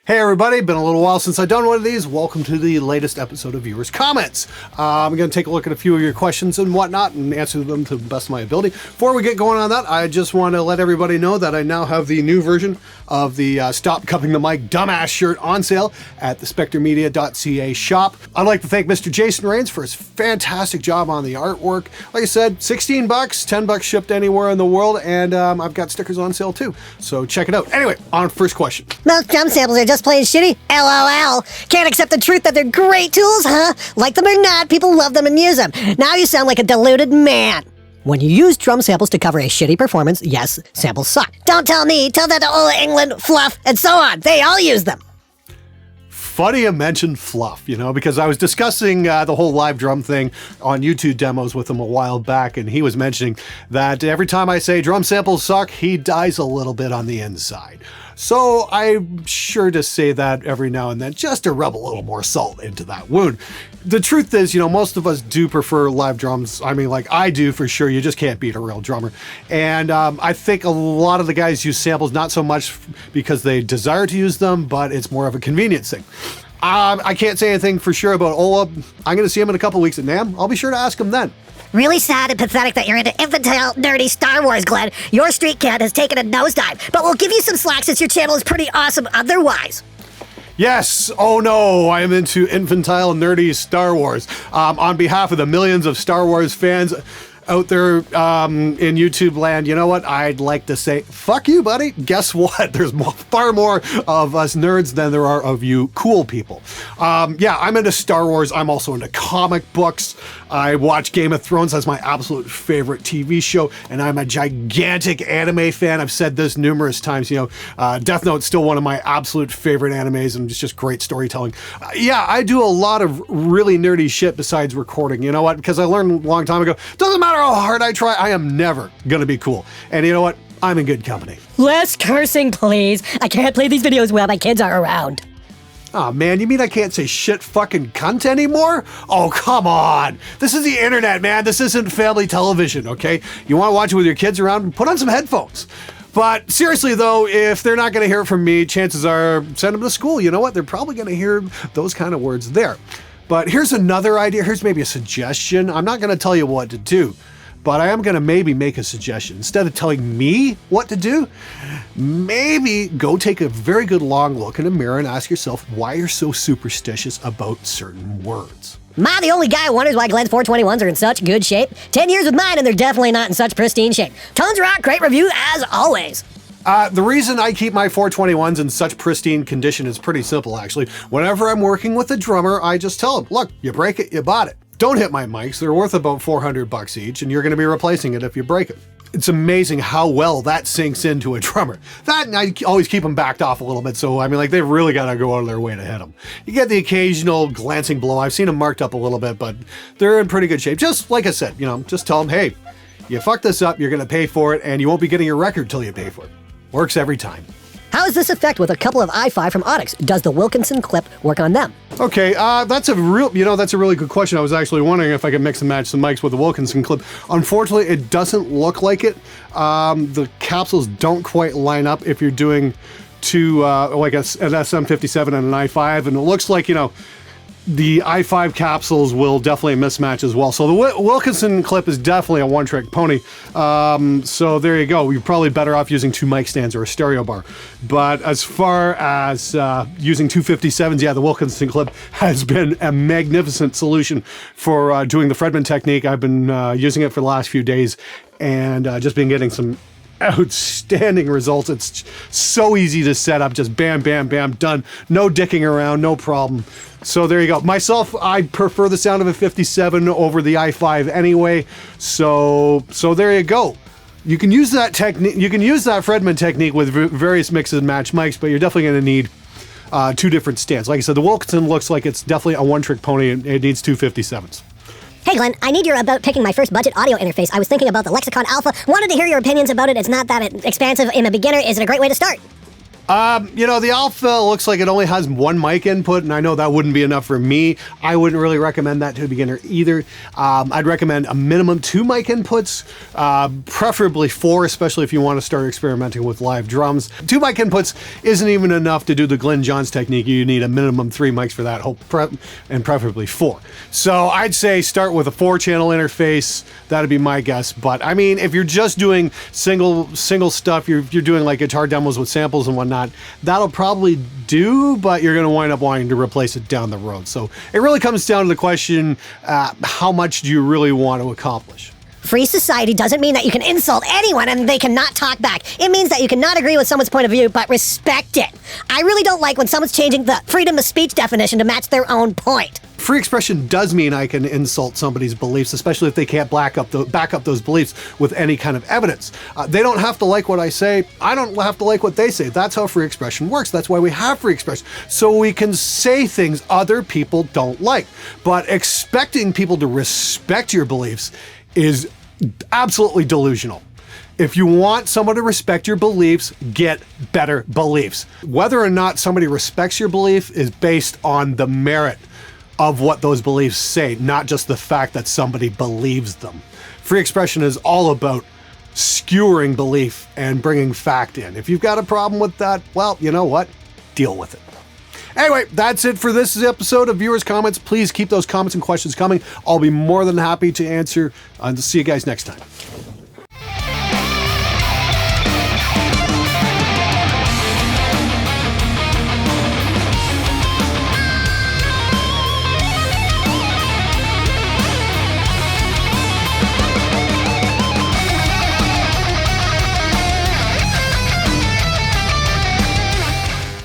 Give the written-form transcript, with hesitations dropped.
Hey everybody, been a little while since I've done one of these. Welcome to the latest episode of Viewers Comments. I'm going to take a look at a few of your questions and whatnot and answer them to the best of my ability. Before we get going on that, I just want to let everybody know that I now have the new version of the Stop Cupping the Mic Dumbass shirt on sale at the SpectreMedia.ca shop. I'd like to thank Mr. Jason Rains for his fantastic job on the artwork. Like I said, $16, $10 shipped anywhere in the world, and I've got stickers on sale too, so check it out. Anyway, on first question. Most drum samples are just plain shitty? LOL. Can't accept the truth that they're great tools, huh? Like them or not, people love them and use them. Now you sound like a deluded man. When you use drum samples to cover a shitty performance, yes, samples suck. Don't tell me, tell that to Ola England, Fluff, and so on. They all use them. Funny you mentioned Fluff, because I was discussing the whole live drum thing on YouTube demos with him a while back, and he was mentioning that every time I say drum samples suck, he dies a little bit on the inside. So I'm sure to say that every now and then just to rub a little more salt into that wound. The truth is, most of us do prefer live drums. I mean, like I do for sure. You just can't beat a real drummer. And I think a lot of the guys use samples not so much because they desire to use them, but it's more of a convenience thing. I can't say anything for sure about Ola. I'm going to see him in a couple weeks at NAMM. I'll be sure to ask him then. Really sad and pathetic that you're into infantile, nerdy Star Wars, Glenn. Your street cat has taken a nosedive, but we'll give you some slack since your channel is pretty awesome otherwise. Yes, oh no, I am into infantile, nerdy Star Wars. On behalf of the millions of Star Wars fans out there in YouTube land, you know what? I'd like to say, fuck you, buddy. Guess what? There's far more of us nerds than there are of you cool people. Yeah, I'm into Star Wars. I'm also into comic books. I watch Game of Thrones as my absolute favorite TV show, and I'm a gigantic anime fan. I've said this numerous times. Death Note's still one of my absolute favorite animes, and it's just great storytelling. Yeah, I do a lot of really nerdy shit besides recording. You know what? Because I learned a long time ago, doesn't matter how hard I try, I am never gonna be cool. And you know what? I'm in good company. Less cursing, please. I can't play these videos while my kids are around. Oh man, you mean I can't say shit fucking cunt anymore? Oh, come on. This is the internet, man. This isn't family television, okay? You want to watch it with your kids around? Put on some headphones. But seriously though, if they're not going to hear it from me, chances are send them to school. You know what? They're probably going to hear those kind of words there. But here's another idea. Here's maybe a suggestion. I'm not going to tell you what to do, but I am going to maybe make a suggestion. Instead of telling me what to do, maybe go take a very good long look in a mirror and ask yourself why you're so superstitious about certain words. Am I the only guy who wonders why Glenn's 421s are in such good shape? 10 years with mine and they're definitely not in such pristine shape. Tons rock, great review as always. The reason I keep my 421s in such pristine condition is pretty simple, actually. Whenever I'm working with a drummer, I just tell him, look, you break it, you bought it. Don't hit my mics. They're worth about $400 each, and you're going to be replacing it if you break it. It's amazing how well that sinks into a drummer. That, and I always keep them backed off a little bit, so I mean, like, they've really got to go out of their way to hit them. You get the occasional glancing blow. I've seen them marked up a little bit, but they're in pretty good shape. Just like I said, just tell them, hey, you fucked this up, you're going to pay for it, and you won't be getting your record till you pay for it. Works every time. How is this effect with a couple of i5 from Onyx? Does the Wilkinson clip work on them? Okay, that's a really good question. I was actually wondering if I could mix and match some mics with the Wilkinson clip. Unfortunately, it doesn't look like it. The capsules don't quite line up if you're doing two, like an SM57 and an i5, and it looks like, the i5 capsules will definitely mismatch as well. So the Wilkinson clip is definitely a one-trick pony. So there you go. You're probably better off using two mic stands or a stereo bar. But as far as using 257s, yeah, the Wilkinson clip has been a magnificent solution for doing the Fredman technique. I've been using it for the last few days and just been getting some outstanding results. It's so easy to set up, just bam, bam, bam, done. No dicking around, no problem. So there you go. Myself, I prefer the sound of a 57 over the i5 anyway. So there you go. You can use that technique. You can use that Fredman technique with various mix and match mics, but you're definitely going to need two different stands. Like I said, the Wilkinson looks like it's definitely a one-trick pony, and it needs two 57s. Hey Glenn, I need your about picking my first budget audio interface. I was thinking about the Lexicon Alpha. Wanted to hear your opinions about it. It's not that expansive in a beginner. Is it a great way to start? The Alpha looks like it only has one mic input, and I know that wouldn't be enough for me. I wouldn't really recommend that to a beginner either. I'd recommend a minimum 2 mic inputs, preferably 4, especially if you want to start experimenting with live drums. 2 mic inputs isn't even enough to do the Glenn Johns technique. You need a minimum 3 mics for that, and preferably 4. So I'd say start with a 4-channel interface. That'd be my guess. But I mean, if you're just doing single stuff, you're doing like guitar demos with samples and whatnot, that'll probably do, but you're going to wind up wanting to replace it down the road. So it really comes down to the question, how much do you really want to accomplish? Free society doesn't mean that you can insult anyone and they cannot talk back. It means that you cannot agree with someone's point of view, but respect it. I really don't like when someone's changing the freedom of speech definition to match their own point. Free expression does mean I can insult somebody's beliefs, especially if they can't back up those beliefs with any kind of evidence. They don't have to like what I say. I don't have to like what they say. That's how free expression works. That's why we have free expression. So we can say things other people don't like. But expecting people to respect your beliefs is absolutely delusional. If you want someone to respect your beliefs, get better beliefs. Whether or not somebody respects your belief is based on the merit of what those beliefs say, not just the fact that somebody believes them. Free expression is all about skewering belief and bringing fact in. If you've got a problem with that, well, you know what? Deal with it. Anyway, that's it for this episode of Viewers' Comments. Please keep those comments and questions coming. I'll be more than happy to answer, and see you guys next time.